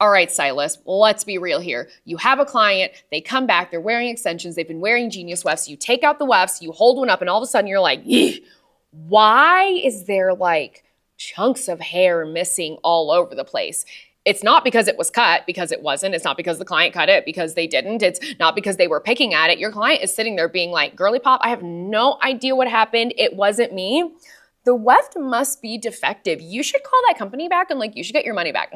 All right, stylist, let's be real here. You have a client, they come back, they're wearing extensions, they've been wearing Genius Wefts, you take out the wefts, you hold one up, and all of a sudden you're like, why is there like chunks of hair missing all over the place? It's not because it was cut, because it wasn't. It's not because the client cut it, because they didn't. It's not because they were picking at it. Your client is sitting there being like, girly pop, I have no idea what happened. It wasn't me. The weft must be defective. You should call that company back and like, you should get your money back.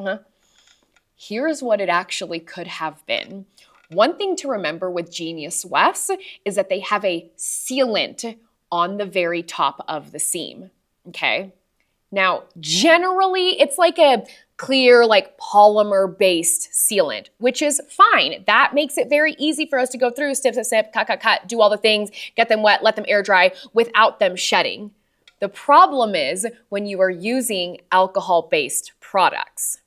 Here's what it actually could have been. One thing to remember with Genius Wefts is that they have a sealant on the very top of the seam, okay? Now, generally, it's like a clear, like polymer-based sealant, which is fine. That makes it very easy for us to go through, snip, snip, snip, cut, cut, cut, do all the things, get them wet, let them air dry without them shedding. The problem is when you are using alcohol-based products.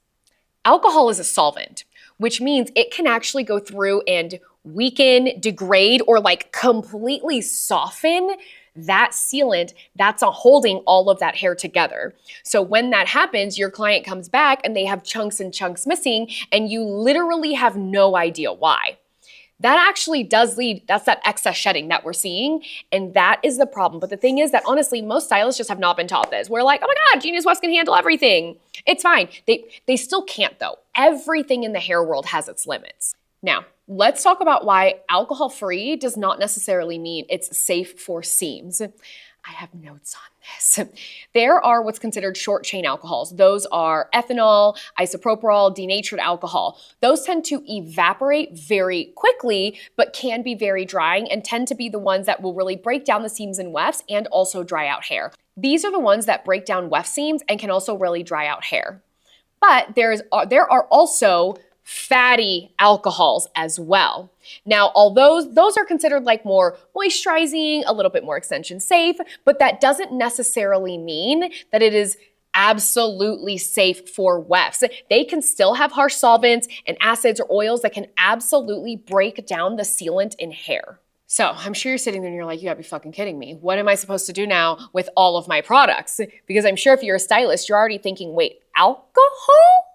Alcohol is a solvent, which means it can actually go through and weaken, degrade, or like completely soften that sealant that's holding all of that hair together. So when that happens, your client comes back and they have chunks and chunks missing, and you literally have no idea why. That actually does lead, that's that excess shedding that we're seeing, and that is the problem. But the thing is that honestly, most stylists just have not been taught this. We're like, oh my God, Genius Wefts can handle everything. It's fine. They still can't though. Everything in the hair world has its limits. Now, let's talk about why alcohol-free does not necessarily mean it's safe for seams. I have notes on this. There are what's considered short chain alcohols. Those are ethanol, isopropyl, denatured alcohol. Those tend to evaporate very quickly, but can be very drying and tend to be the ones that will really break down the seams and wefts and also dry out hair. These are the ones that break down weft seams and can also really dry out hair. But there are also fatty alcohols as well. Now, although those are considered like more moisturizing, a little bit more extension safe, but that doesn't necessarily mean that it is absolutely safe for wefts. They can still have harsh solvents and acids or oils that can absolutely break down the sealant in hair. So I'm sure you're sitting there and you're like, you gotta be fucking kidding me. What am I supposed to do now with all of my products? Because I'm sure if you're a stylist, you're already thinking, wait, alcohol?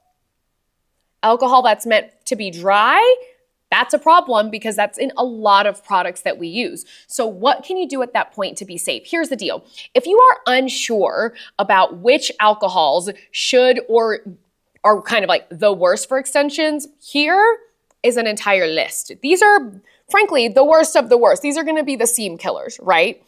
Alcohol that's meant to be dry? That's a problem because that's in a lot of products that we use. So what can you do at that point to be safe? Here's the deal. If you are unsure about which alcohols should or are kind of like the worst for extensions, here is an entire list. These are, frankly, the worst of the worst. These are gonna be the seam killers, right?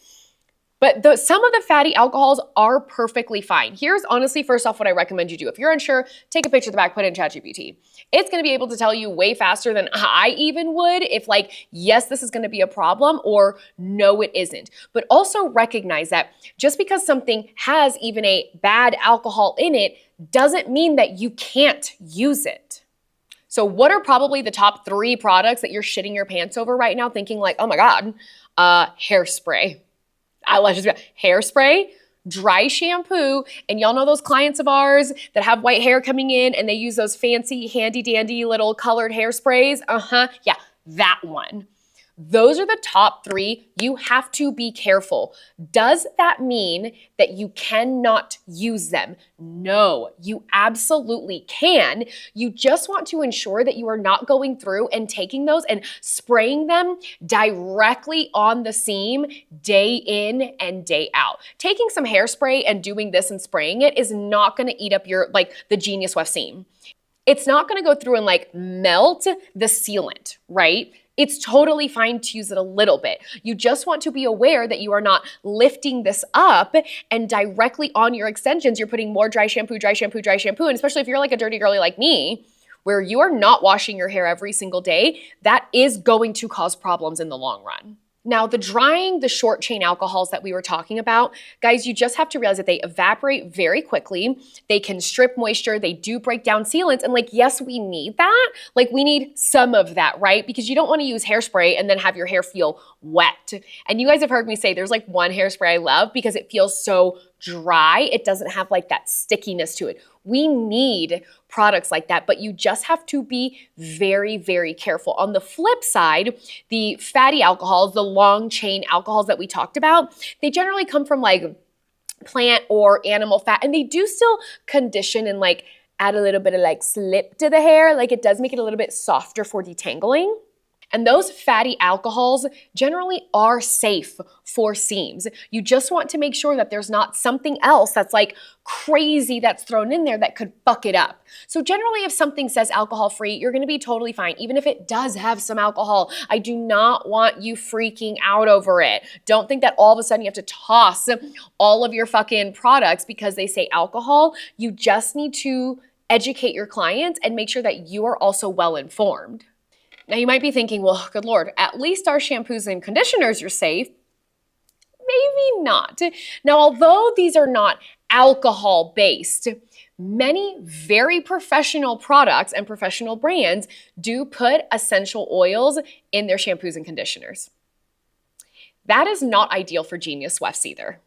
But some of the fatty alcohols are perfectly fine. Here's honestly, first off, what I recommend you do. If you're unsure, take a picture of the back, put it in ChatGPT. It's gonna be able to tell you way faster than I even would if like, yes, this is gonna be a problem, or no, it isn't. But also recognize that just because something has even a bad alcohol in it doesn't mean that you can't use it. So what are probably the top 3 products that you're shitting your pants over right now thinking like, oh my God, hairspray. Hairspray, dry shampoo, and y'all know those clients of ours that have white hair coming in and they use those fancy handy dandy little colored hairsprays? Yeah, that one. Those are the top 3. You have to be careful. Does that mean that you cannot use them? No, you absolutely can. You just want to ensure that you are not going through and taking those and spraying them directly on the seam day in and day out. Taking some hairspray and doing this and spraying it is not gonna eat up your, like the Genius Weft seam. It's not gonna go through and like melt the sealant, right? It's totally fine to use it a little bit. You just want to be aware that you are not lifting this up and directly on your extensions, you're putting more dry shampoo, dry shampoo, dry shampoo. And especially if you're like a dirty girly like me, where you are not washing your hair every single day, that is going to cause problems in the long run. Now, the drying, the short chain alcohols that we were talking about, guys, you just have to realize that they evaporate very quickly. They can strip moisture. They do break down sealants. And like, yes, we need that. Like we need some of that, right? Because you don't want to use hairspray and then have your hair feel wet. And you guys have heard me say there's like one hairspray I love because it feels so dry. It doesn't have like that stickiness to it. We need products like that, but you just have to be very, very careful. On the flip side, the fatty alcohols, the long chain alcohols that we talked about, they generally come from like plant or animal fat, and they do still condition and like add a little bit of like slip to the hair. Like it does make it a little bit softer for detangling. And those fatty alcohols generally are safe for seams. You just want to make sure that there's not something else that's like crazy that's thrown in there that could fuck it up. So generally, if something says alcohol-free, you're gonna be totally fine, even if it does have some alcohol. I do not want you freaking out over it. Don't think that all of a sudden you have to toss all of your fucking products because they say alcohol. You just need to educate your clients and make sure that you are also well informed. Now you might be thinking, well, good Lord, at least our shampoos and conditioners are safe. Maybe not. Now, although these are not alcohol-based, many very professional products and professional brands do put essential oils in their shampoos and conditioners. That is not ideal for Genius Wefts either.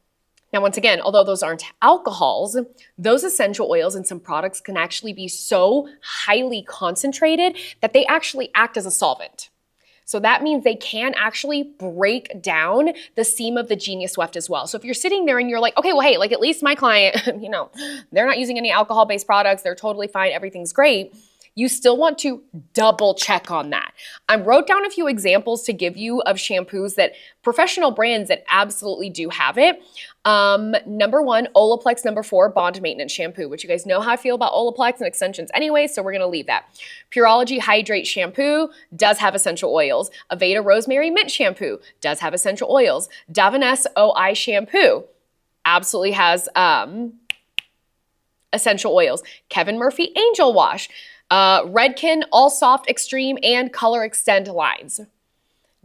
Now, once again, although those aren't alcohols, those essential oils in some products can actually be so highly concentrated that they actually act as a solvent. So that means they can actually break down the seam of the Genius Weft as well. So if you're sitting there and you're like, okay, well, hey, like at least my client, they're not using any alcohol-based products, they're totally fine, everything's great. You still want to double check on that. I wrote down a few examples to give you of shampoos that professional brands that absolutely do have it. Number one, Olaplex number 4 Bond Maintenance Shampoo, which you guys know how I feel about Olaplex and extensions anyway, so we're gonna leave that. Pureology Hydrate Shampoo does have essential oils. Aveda Rosemary Mint Shampoo does have essential oils. Davines OI Shampoo absolutely has essential oils. Kevin Murphy Angel Wash. Redken All Soft Extreme and Color Extend lines.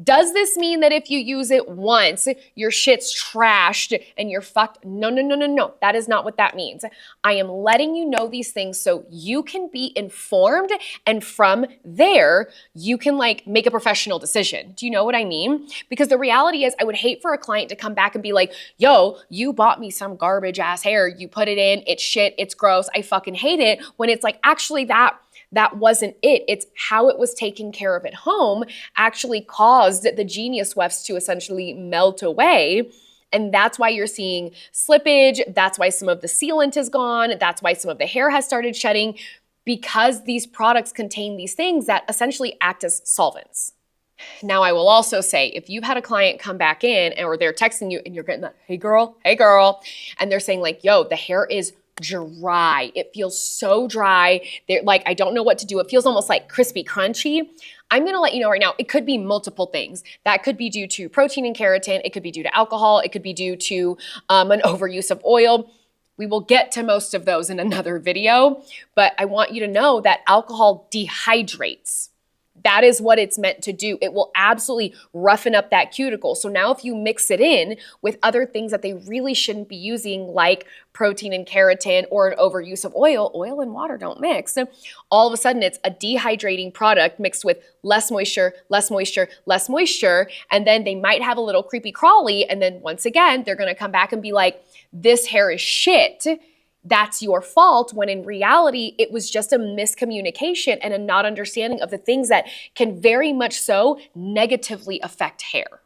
Does this mean that if you use it once, your shit's trashed and you're fucked? No, no, no, no, no. That is not what that means. I am letting you know these things so you can be informed, and from there, you can like make a professional decision. Do you know what I mean? Because the reality is I would hate for a client to come back and be like, yo, you bought me some garbage ass hair. You put it in, it's shit, it's gross, I fucking hate it. When it's like, actually that wasn't it. It's how it was taken care of at home actually caused the Genius Wefts to essentially melt away. And that's why you're seeing slippage. That's why some of the sealant is gone. That's why some of the hair has started shedding, because these products contain these things that essentially act as solvents. Now, I will also say, if you've had a client come back in or they're texting you and you're getting that, hey girl, and they're saying like, yo, the hair is dry. It feels so dry. They're like, I don't know what to do. It feels almost like crispy, crunchy. I'm going to let you know right now, it could be multiple things. That could be due to protein and keratin. It could be due to alcohol. It could be due to an overuse of oil. We will get to most of those in another video, but I want you to know that alcohol dehydrates. That is what it's meant to do. It will absolutely roughen up that cuticle. So now if you mix it in with other things that they really shouldn't be using, like protein and keratin or an overuse of oil and water don't mix. All of a sudden it's a dehydrating product mixed with less moisture, and then they might have a little creepy crawly, and then once again, they're gonna come back and be like, this hair is shit. That's your fault, when in reality, it was just a miscommunication and a not understanding of the things that can very much so negatively affect hair.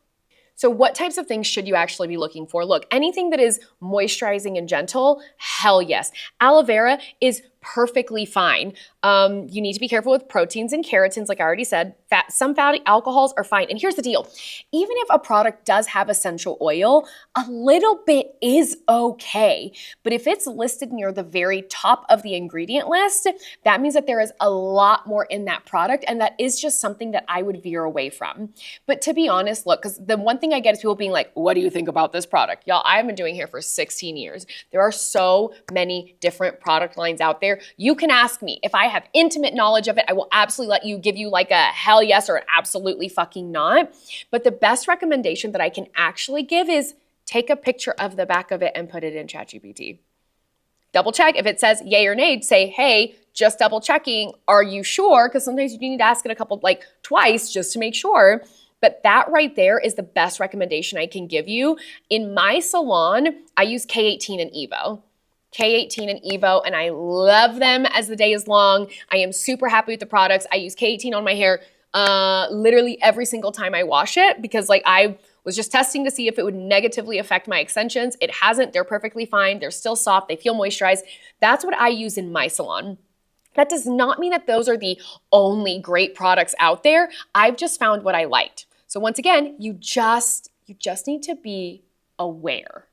So what types of things should you actually be looking for? Look, anything that is moisturizing and gentle, hell yes. Aloe vera is perfectly fine. You need to be careful with proteins and keratins, like I already said. Some fatty alcohols are fine. And here's the deal. Even if a product does have essential oil, a little bit is okay. But if it's listed near the very top of the ingredient list, that means that there is a lot more in that product, and that is just something that I would veer away from. But to be honest, look, because the one thing I get is people being like, what do you think about this product? Y'all, I've been doing hair for 16 years. There are so many different product lines out there. You can ask me. If I have intimate knowledge of it, I will absolutely give you like a hell yes or an absolutely fucking not. But the best recommendation that I can actually give is take a picture of the back of it and put it in ChatGPT. Double check. If it says yay or nay, say, hey, just double checking. Are you sure? Because sometimes you need to ask it twice just to make sure. But that right there is the best recommendation I can give you. In my salon, I use K18 and Evo. K18 and Evo, and I love them as the day is long. I am super happy with the products. I use K18 on my hair literally every single time I wash it, because I was just testing to see if it would negatively affect my extensions. It hasn't. They're perfectly fine. They're still soft. They feel moisturized. That's what I use in my salon. That does not mean that those are the only great products out there. I've just found what I liked. So once again, you just need to be aware.